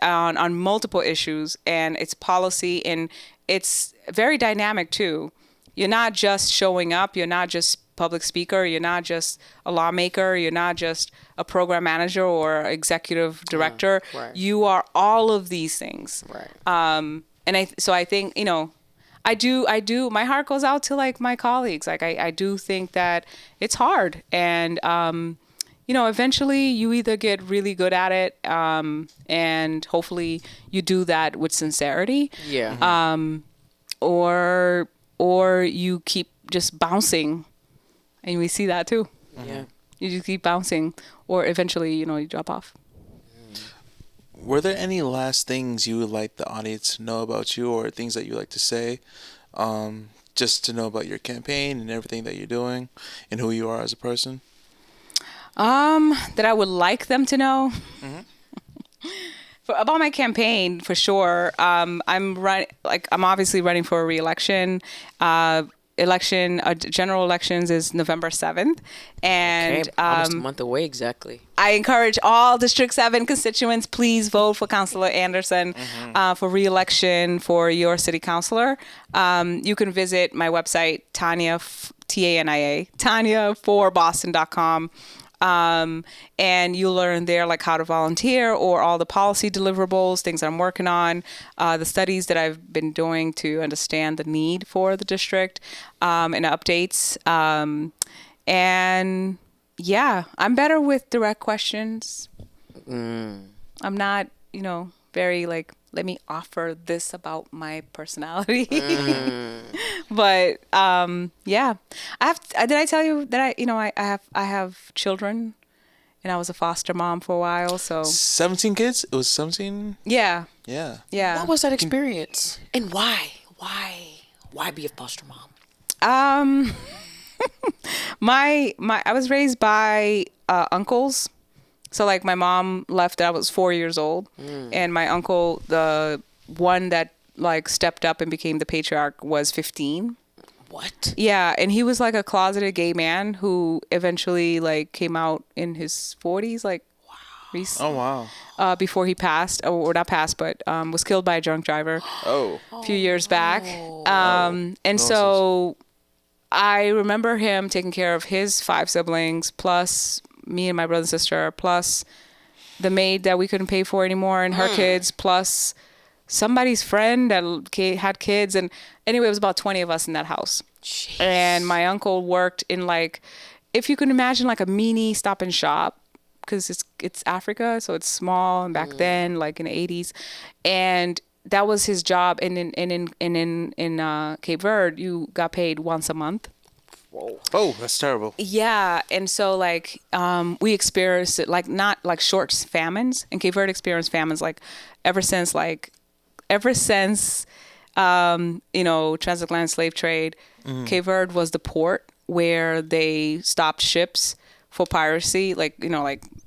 on multiple issues, and it's policy, and it's very dynamic too. You're not just showing up. You're not just public speaker. You're not just a lawmaker. You're not just a program manager or executive director. You are all of these things. Right. And I think, I do. My heart goes out to, like, my colleagues. Like, I do think that it's hard, and eventually you either get really good at it, and hopefully you do that with sincerity. Yeah. Or you keep just bouncing, and we see that too. Yeah. You just keep bouncing, or eventually, you drop off. Were there any last things you would like the audience to know about you, or things that you like to say, just to know about your campaign and everything that you're doing and who you are as a person? That I would like them to know? Mm-hmm. About my campaign, for sure. I'm obviously running for a re-election. General elections is November 7th, and almost a month away exactly. I encourage all District 7 constituents, please vote for Councilor Anderson for re-election for your city councilor. You can visit my website, Tania, TaniaForBoston.com. And you'll learn there, like, how to volunteer, or all the policy deliverables, things I'm working on, the studies that I've been doing to understand the need for the district, and updates. And yeah, I'm better with direct questions. I'm not, very, like, let me offer this about my personality. But yeah, did I tell you that I have children, and I was a foster mom for a while. So 17 kids. It was 17. Yeah. What was that experience, and why be a foster mom? I was raised by uncles. So, like, my mom left, I was 4 years old, and my uncle, the one that, like, stepped up and became the patriarch, was 15. What? Yeah, and he was, like, a closeted gay man who eventually, like, came out in his 40s, like, before he passed, or not passed, but was killed by a drunk driver a few years back. So I remember him taking care of his 5 siblings, plus me and my brother and sister, plus the maid that we couldn't pay for anymore and her kids, plus somebody's friend that had kids. And anyway, it was about 20 of us in that house. Jeez. And my uncle worked in, like, if you can imagine, like, a mini Stop and Shop, because it's Africa, so it's small. And back then, like in the 80s, and that was his job. And in Cape Verde, you got paid once a month. Whoa. Oh, that's terrible. Yeah. And so, like, we experienced it, like, not like short famines. And Cape Verde experienced famines, like, ever since transatlantic slave trade. Cape Verde was the port where they stopped ships for piracy, like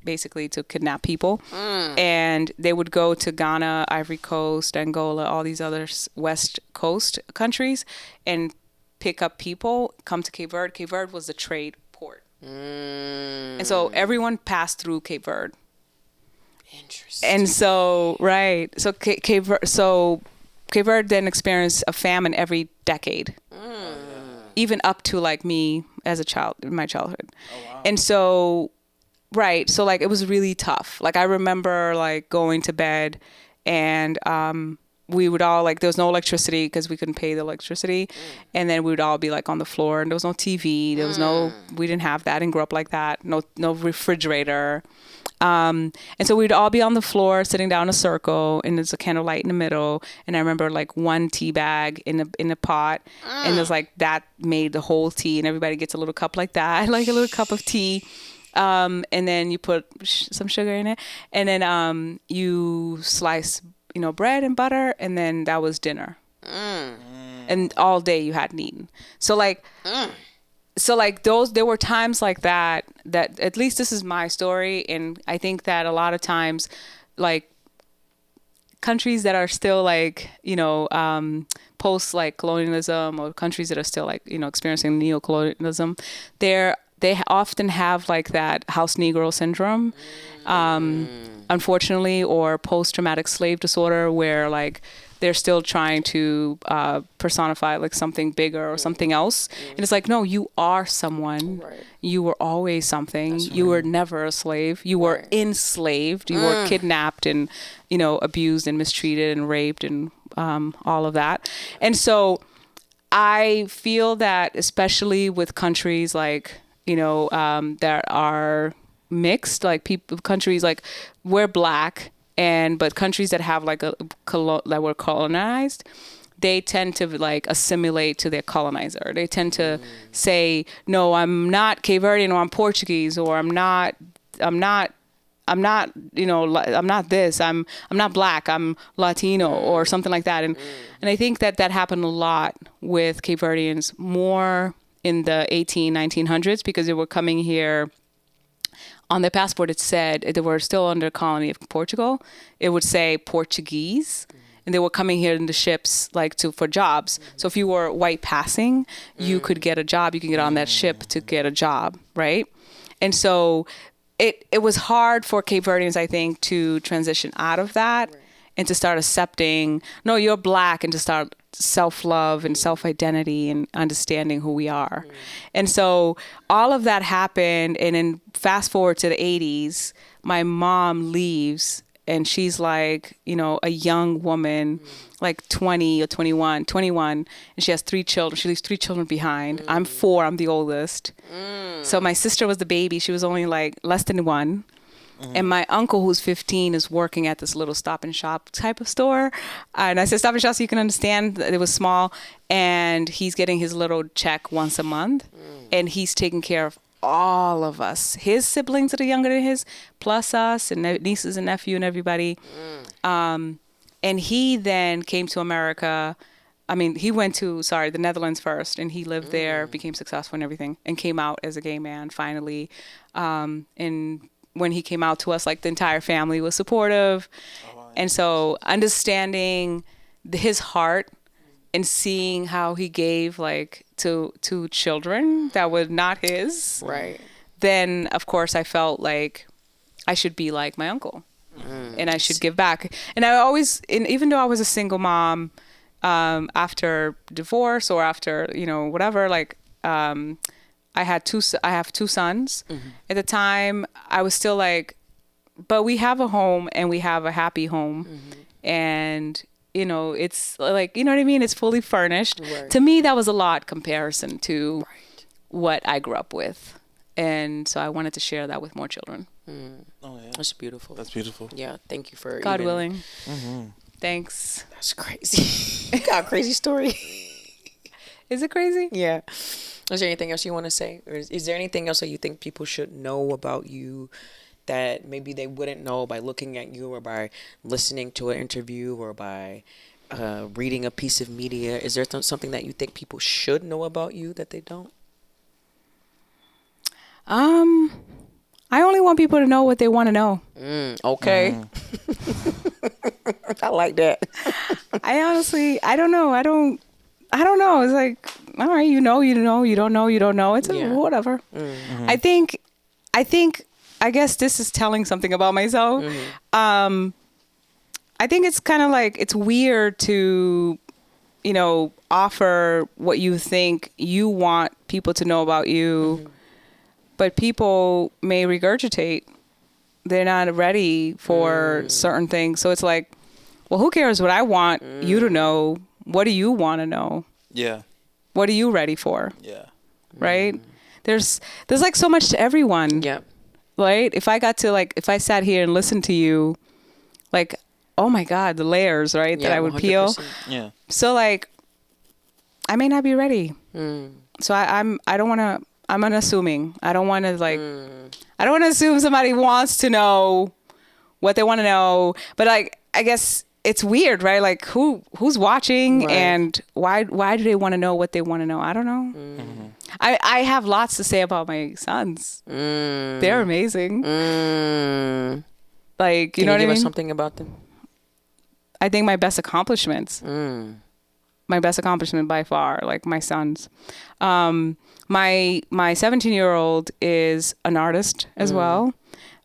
basically to kidnap people. And they would go to Ghana, Ivory Coast, Angola, all these other West Coast countries, and pick up people, come to Cape Verde. Cape Verde was the trade port. And so everyone passed through Cape Verde. Interesting. And so, right. So Cape Verde then experienced a famine every decade. Even up to, like, me as a child, in my childhood. Oh, wow. And so, right. So, like, it was really tough. Like, I remember, like, going to bed, and we would all, like, there was no electricity because we couldn't pay the electricity. And then we would all be, like, on the floor, and there was no TV. There was we didn't have that and grew up like that. No refrigerator. And so we'd all be on the floor sitting down in a circle, and there's a candlelight in the middle. And I remember, like, one tea bag in a pot, and there's, like, that made the whole tea, and everybody gets a little cup like that, like a little cup of tea. And then you put some sugar in it, and then you slice bread and butter, and then that was dinner. And all day you hadn't eaten. So like there were times like that at least this is my story. And I think that a lot of times, like, countries that are still like, post like colonialism, or countries that are still like, experiencing neocolonialism, they often have like that house Negro syndrome, unfortunately, or post-traumatic slave disorder, where like they're still trying to personify like something bigger or something else. And it's like, no, you are someone. Right. You were always something. Right. You were never a slave. You were enslaved. You were kidnapped and, abused and mistreated and raped and all of that. And so I feel that, especially with countries like, that are mixed, like countries like we're Black, but countries that have like that were colonized, they tend to like assimilate to their colonizer. They tend to say, no, I'm not Cape Verdean, or I'm Portuguese, or I'm not this. I'm not Black. I'm Latino, or something like that. And I think that happened a lot with Cape Verdeans, more in the 1900s, because they were coming here. On their passport, it said they were still under colony of Portugal. It would say Portuguese, and they were coming here in the ships for jobs. So if you were white passing, you could get a job. You could get on that ship to get a job, right? And so it was hard for Cape Verdeans, I think, to transition out of that and to start accepting, no, you're Black, and to start self-love and self-identity and understanding who we are. And so all of that happened, and then fast forward to the 80s, my mom leaves, and she's like, a young woman, like 20 or 21, and she has 3 children. She leaves 3 children behind. I'm 4, I'm the oldest. So my sister was the baby. She was only like less than 1. And my uncle, who's 15, is working at this little Stop and Shop type of store. And I said Stop and Shop so you can understand that it was small. And he's getting his little check once a month. And he's taking care of all of us. His siblings that are younger than his, plus us and nieces and nephew and everybody. And he then came to America. I mean, he went to, the Netherlands first. And he lived there, became successful and everything. And came out as a gay man finally. And when he came out to us, like, the entire family was supportive. And so understanding his heart and seeing how he gave like to children that were not his, right, then of course I felt like I should be like my uncle, and I should give back. And I always, even though I was a single mom, after divorce or after whatever, like I have 2 sons. At the time, I was still like, but we have a home, and we have a happy home. And, it's like, you know what I mean? It's fully furnished. Right. To me, that was a lot comparison to what I grew up with. And so I wanted to share that with more children. Oh, yeah. That's beautiful. That's beautiful. Yeah. Thank you for God willing. Thanks. That's crazy. You got a crazy story. Is it crazy? Yeah. Is there anything else you want to say? Or is there anything else that you think people should know about you that maybe they wouldn't know by looking at you, or by listening to an interview, or by reading a piece of media? Is there something that you think people should know about you that they don't? I only want people to know what they want to know. Okay. I like that. I honestly, I don't know. I don't know. It's like, all right, you know, you don't know. It's whatever. I think, I guess this is telling something about myself. I think it's kind of like, it's weird to, offer what you think you want people to know about you, but people may regurgitate. They're not ready for certain things. So it's like, well, who cares what I want you to know? What do you want to know? Yeah. What are you ready for? Yeah. Right? There's like so much to everyone. Yeah. Right? If I sat here and listened to you, like, oh my God, the layers, right? Yeah, that I would 100%. peel. Yeah. So like, I may not be ready. So I'm unassuming. I don't want to like, I don't want to assume somebody wants to know what they want to know. But like, I guess it's weird, right? Like who's watching, Right. and why do they want to know what they want to know? I don't know. Mm-hmm. I have lots to say about my sons. They're amazing. Like, Can you know what I give us mean? something about them? I think my best accomplishments. My best accomplishment by far, like my sons. My 17-year-old is an artist as well,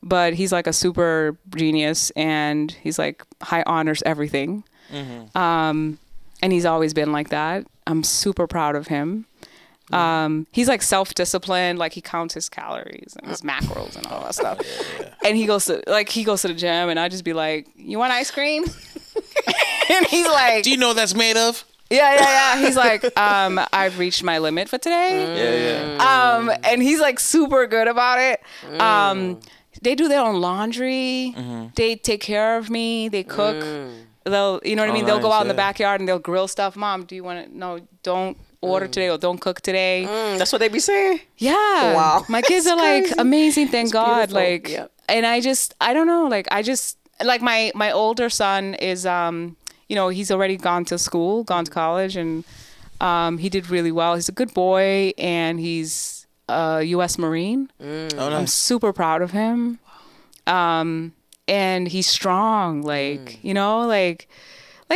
but he's like a super genius, and he's like high honors everything. And he's always been like that. I'm super proud of him. He's like self-disciplined, like he counts his calories and his macros and all that stuff. And he goes to the gym, and I just be like, "You want ice cream?" And he's like, Do you know what that's made of? yeah. He's like, I've reached my limit for today. And he's like super good about it. They do their own laundry. They take care of me. They cook. They'll, you know what I mean? They'll go nice, out in the yeah. backyard and they'll grill stuff. Mom, do you want to? No, don't order today, or don't cook today. That's what they be saying. Yeah. Wow. My kids are like crazy. amazing. Thank God. beautiful. Like, Yep. and I don't know. Like, my older son is, you know, he's already gone to college, and he did really well. He's a good boy, and he's a U.S. Marine. Oh, I'm nice. super proud of him. And he's strong, like, you know, like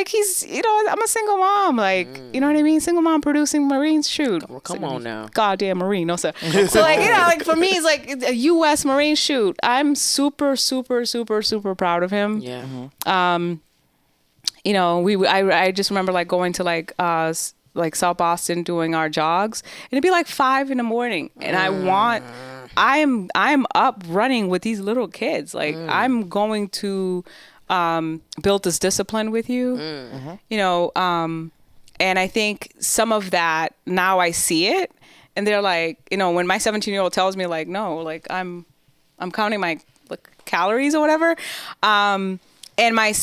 he's, you know, I'm a single mom, like, you know what I mean? Single mom producing Marines, shoot. Well, come on now. Goddamn Marine, no sir. So like, you know, like for me, it's like a U.S. Marine, shoot. I'm super, super, super, super proud of him. Yeah. You know, I just remember like going to like South Boston doing our jogs, and it'd be like 5 a.m, and I'm up running with these little kids. Like I'm going to build this discipline with you, you know, and I think some of that now I see it, and they're like, you know, when my 17-year-old tells me like, no, like I'm counting my like, calories or whatever. And my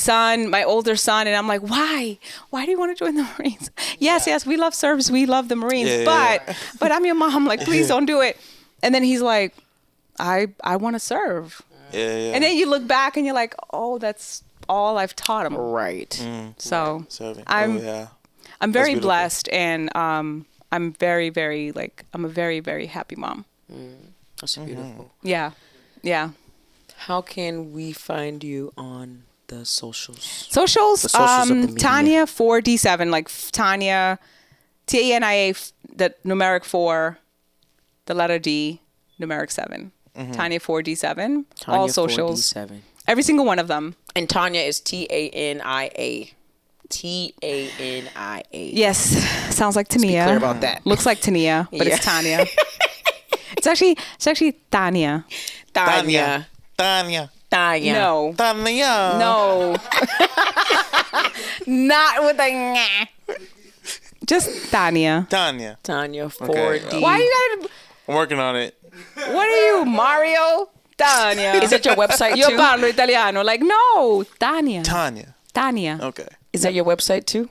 older son, and I'm like, why do you want to join the Marines? Yes, we love service. We love the Marines, but I'm your mom. Like, please don't do it. And then he's like, I want to serve. Yeah. And then you look back and you're like, oh, that's all I've taught him. Right. So Serving. I'm very beautiful. blessed, and I'm very, very I'm a very, very happy mom. That's beautiful. Yeah. How can we find you on the socials? Socials, The socials of the media. Tania 4D7, like Tania, Tania, the numeric 4, the letter D, numeric 7. Tania 4D7, all socials. 4D7. Every single one of them. And Tania is Tania. Tania. Yes, sounds like Tania. clear about that. Looks like Tania, but Yeah. it's Tania. It's actually Tania. Tania. Tania. Tania. No. Tania. No. Not with a nyeh. Just Tania. Tania. Tania 4D. Why you gotta... I'm working on it. What are you, Mario? Tania. Is it your website Io too? parlo italiano. Like, no. Tania. Tania. Tania. Okay. Is that your website too?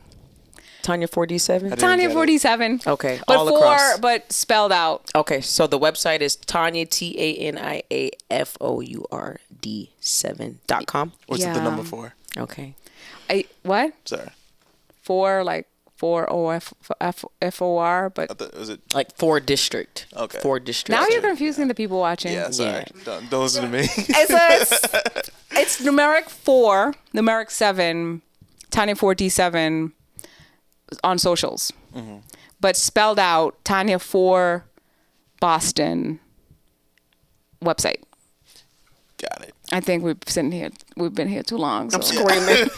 Tania 4D7? Tania get it. 47. Okay, But all across. but spelled out. Okay, so the website is Tania, TaniaFourd7.com. What's it the Yeah. number for? Okay. What? Sorry. 4, like 4OFOR, but Is it? Like Ford District. Okay. Ford District. now you're confusing the people watching. Yeah, sorry. Don't listen to me. It's numeric 4, numeric 7, Tania 4D7 on socials. But spelled out Tania 4 Boston website. Got it. I think we've been here too long. So. I'm screaming.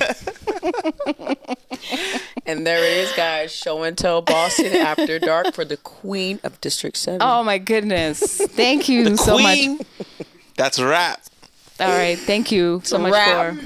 And there it is, guys. Show and Tell Boston After Dark for the Queen of District 7. Oh my goodness. Thank you so much. Queen. That's a wrap. All right. Thank you so much wrap. for